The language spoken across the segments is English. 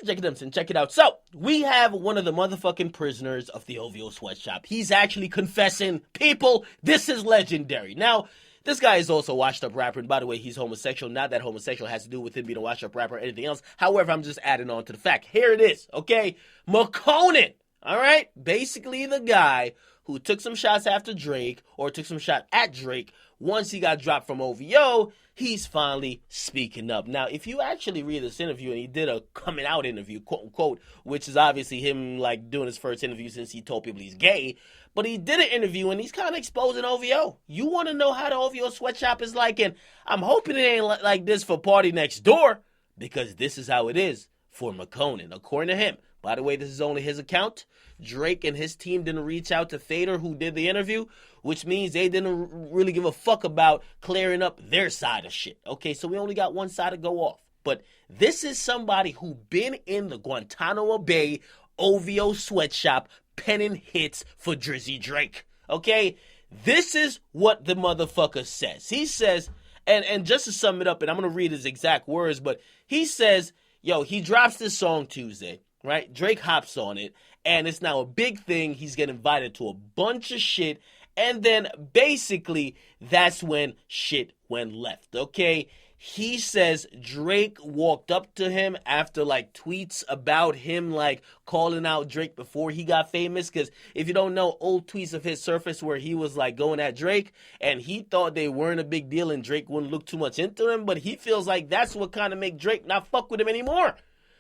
Check it out. So, we have one of the motherfucking prisoners of the OvO sweatshop. He's actually confessing. People, this is legendary. Now, this guy is also a washed-up rapper, and by the way, he's homosexual. Not that homosexual has to do with him being a washed-up rapper or anything else. However, I'm just adding on to the fact. Here it is, okay? Makonnen, all right? Basically the guy who took some shots after Drake, or took some shot at Drake, once he got dropped from OvO, he's finally speaking up. Now, if you actually read this interview, and he did a coming out interview, quote unquote, which is obviously him like doing his first interview since he told people he's gay, but he did an interview and he's kind of exposing OvO. You want to know how the OvO sweatshop is like, and I'm hoping it ain't like this for Party Next Door, because this is how it is for Makonnen, according to him. By the way, this is only his account. Drake and his team didn't reach out to Fader, who did the interview, which means they didn't really give a fuck about clearing up their side of shit. Okay, so we only got one side to go off. But this is somebody who been in the Guantanamo Bay OvO sweatshop penning hits for Drizzy Drake. Okay, this is what the motherfucker says. He says, and just to sum it up, and I'm going to read his exact words, but he says, yo, he drops this song Tuesday, right? Drake hops on it, and it's now a big thing. He's getting invited to a bunch of shit, and then basically that's when shit went left, okay? He says Drake walked up to him after like tweets about him like calling out Drake before he got famous, because if you don't know, old tweets of his surfaced where he was like going at Drake and he thought they weren't a big deal and Drake wouldn't look too much into him, but he feels like that's what kind of make Drake not fuck with him anymore.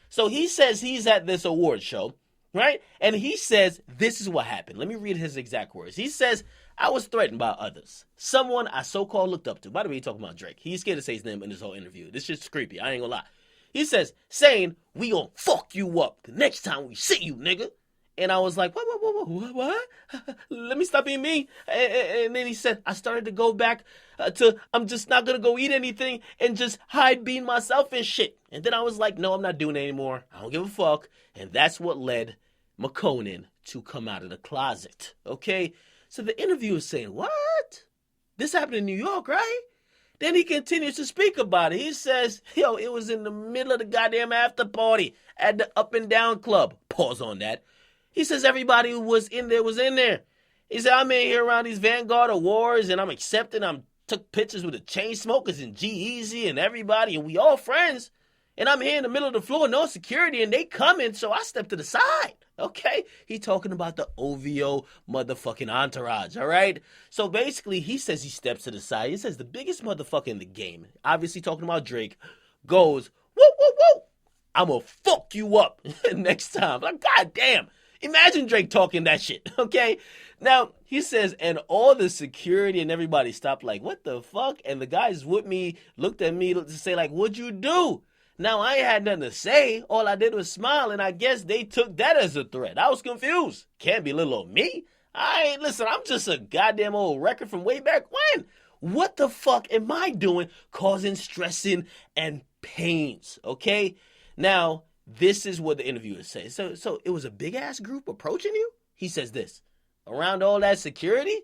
So he says he's at this award show, right? And he says this is what happened. Let me read his exact words. He says, I was threatened by others. Someone I so-called looked up to. By the way, he's talking about Drake. He's scared to say his name in this whole interview. This shit's creepy. I ain't gonna lie. He says, saying, we gonna fuck you up the next time we see you, nigga. And I was like, what? Let me stop being mean. And then he said, I started to go back to, I'm just not gonna go eat anything and just hide being myself and shit. And then I was like, no, I'm not doing it anymore. I don't give a fuck. And that's what led Makonnen to come out of the closet. Okay? So the interviewer is saying, what? This happened in New York, right? Then he continues to speak about it. He says, yo, it was in the middle of the goddamn after party at the Up and Down Club. Pause on that. He says everybody who was in there was in there. He said, I'm in here around these Vanguard Awards and I'm accepting. Took pictures with the Chainsmokers and G-Eazy and everybody, and we all friends. And I'm here in the middle of the floor, no security, and they coming, so I stepped to the side, okay? He talking about the OvO motherfucking entourage, all right? So basically, he says he steps to the side. He says the biggest motherfucker in the game, obviously talking about Drake, goes, whoa, I'm gonna fuck you up next time. Like, goddamn, imagine Drake talking that shit, okay? Now, he says, and all the security and everybody stopped like, what the fuck? And the guys with me looked at me to say like, what'd you do? Now, I ain't had nothing to say. All I did was smile, and I guess they took that as a threat. I was confused. Can't be little old me. Listen, I'm just a goddamn old record from way back when. What the fuck am I doing causing stressing and pains, okay? Now, this is what the interviewer says. So it was a big-ass group approaching you? He says this. Around all that security?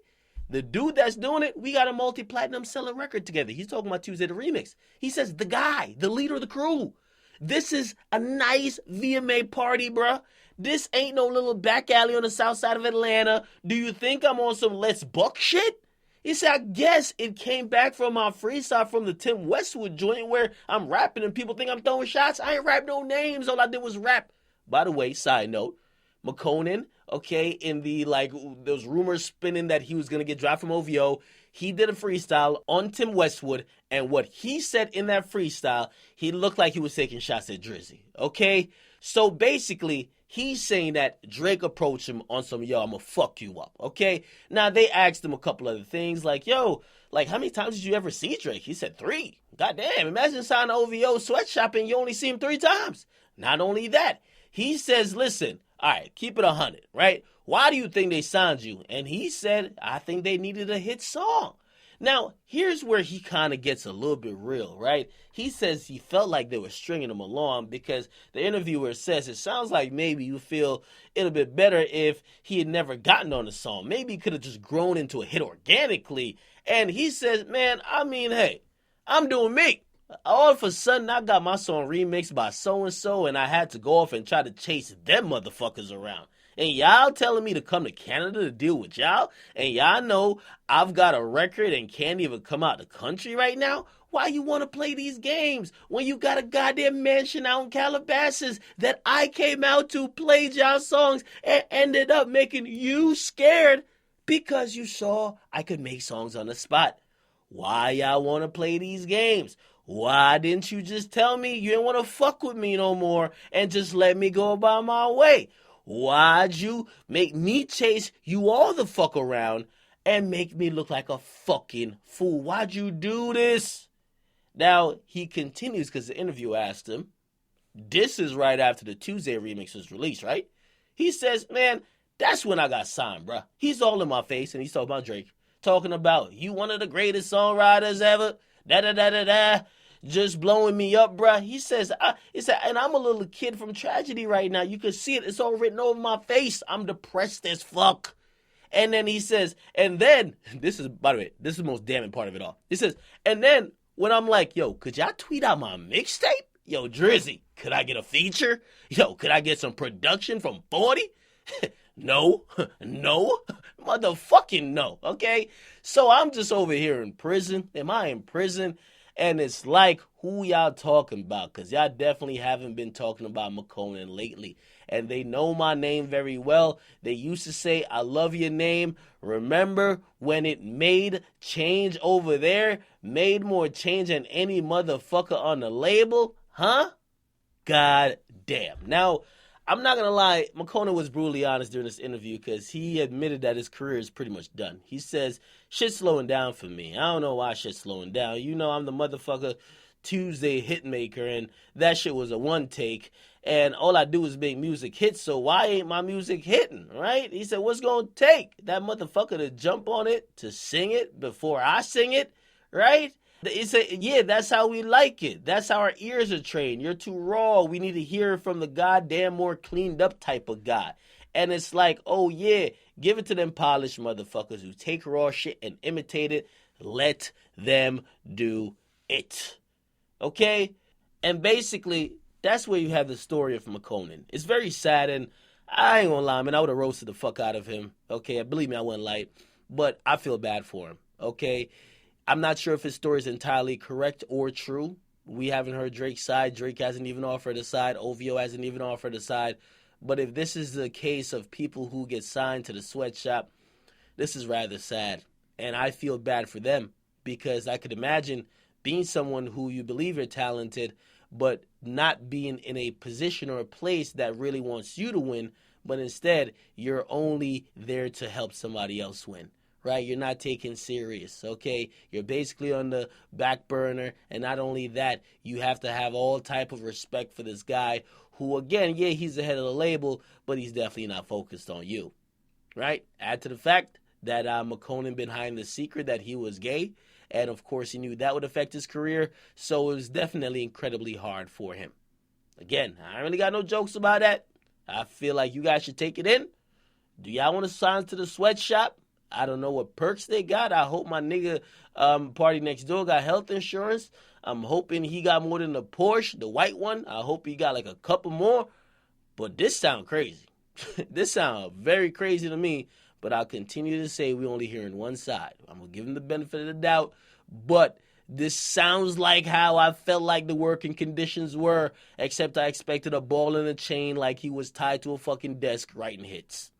The dude that's doing it, we got a multi-platinum selling record together. He's talking about Tuesday the Remix. He says, the guy, the leader of the crew. This is a nice VMA party, bruh. This ain't no little back alley on the south side of Atlanta. Do you think I'm on some Let's Buck shit? He said, I guess it came back from my freestyle from the Tim Westwood joint where I'm rapping and people think I'm throwing shots. I ain't rap no names. All I did was rap. By the way, side note, Makonnen, okay, in the, like, those rumors spinning that he was going to get dropped from OvO, he did a freestyle on Tim Westwood, and what he said in that freestyle, he looked like he was taking shots at Drizzy, okay? So basically, he's saying that Drake approached him on some, yo, I'm going to fuck you up, okay? Now, they asked him a couple other things, like, yo, like, how many times did you ever see Drake? He said 3. Goddamn, imagine signing OvO sweatshop and you only see him 3 times. Not only that, he says, listen, all right, keep it 100, right? Why do you think they signed you? And he said, I think they needed a hit song. Now, here's where he kind of gets a little bit real, right? He says he felt like they were stringing him along because the interviewer says it sounds like maybe you feel it'd bit better if he had never gotten on the song. Maybe he could have just grown into a hit organically. And he says, man, I mean, hey, I'm doing me. All of a sudden, I got my song remixed by so-and-so, and I had to go off and try to chase them motherfuckers around. And y'all telling me to come to Canada to deal with y'all? And y'all know I've got a record and can't even come out the country right now? Why you want to play these games when you got a goddamn mansion out in Calabasas that I came out to, played y'all songs, and ended up making you scared because you saw I could make songs on the spot? Why y'all want to play these games? Why didn't you just tell me you didn't want to fuck with me no more and just let me go about my way? Why'd you make me chase you all the fuck around and make me look like a fucking fool? Why'd you do this? Now, he continues because the interviewer asked him, this is right after the Tuesday remix was released, right? He says, man, that's when I got signed, bruh. He's all in my face, and he's talking about Drake. Talking about, you one of the greatest songwriters ever, da-da-da-da-da, just blowing me up, bruh. He says, and I'm a little kid from tragedy right now. You can see it. It's all written over my face. I'm depressed as fuck. And then he says, and then, this is, by the way, this is the most damning part of it all. He says, and then when I'm like, yo, could y'all tweet out my mixtape? Yo, Drizzy, could I get a feature? Yo, could I get some production from 40? No, motherfucking no, okay? So I'm just over here in prison. Am I in prison? And it's like, who y'all talking about? Because y'all definitely haven't been talking about Makonnen lately. And they know my name very well. They used to say, I love your name. Remember when it made change over there? Made more change than any motherfucker on the label? Huh? God damn. Now, I'm not going to lie, Makonnen was brutally honest during this interview because he admitted that his career is pretty much done. He says, shit's slowing down for me. I don't know why shit's slowing down. You know I'm the motherfucker Tuesday hitmaker, and that shit was a one take, and all I do is make music hit, so why ain't my music hitting, right? He said, what's going to take that motherfucker to jump on it, to sing it before I sing it, right? He said, yeah, that's how we like it. That's how our ears are trained. You're too raw. We need to hear from the goddamn more cleaned up type of guy. And it's like, oh yeah, give it to them polished motherfuckers who take raw shit and imitate it. Let them do it. Okay? And basically, that's where you have the story of Makonnen. It's very sad, and I ain't gonna lie, man, I would have roasted the fuck out of him. Okay? Believe me, I wouldn't lie. But I feel bad for him. Okay? I'm not sure if his story is entirely correct or true. We haven't heard Drake's side. Drake hasn't even offered a side. OvO hasn't even offered a side. But if this is the case of people who get signed to the sweatshop, this is rather sad. And I feel bad for them because I could imagine being someone who you believe you're talented, but not being in a position or a place that really wants you to win, but instead you're only there to help somebody else win. Right? You're not taken serious, okay? You're basically on the back burner, and not only that, you have to have all type of respect for this guy who, again, yeah, he's the head of the label, but he's definitely not focused on you, right? Add to the fact that Makonnen behind the secret that he was gay, and of course he knew that would affect his career, so it was definitely incredibly hard for him. Again, I really got no jokes about that. I feel like you guys should take it in. Do y'all want to sign to the sweatshop? I don't know what perks they got. I hope my nigga Party Next Door got health insurance. I'm hoping he got more than the Porsche, the white one. I hope he got like a couple more. But this sound crazy. This sound very crazy to me. But I'll continue to say we only hearing one side. I'm going to give him the benefit of the doubt. But this sounds like how I felt like the working conditions were. Except I expected a ball and a chain like he was tied to a fucking desk writing hits.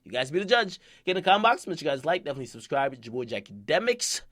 You guys be the judge. Get in the comment box. Make sure you guys like. Definitely subscribe. It's your boy, Akademiks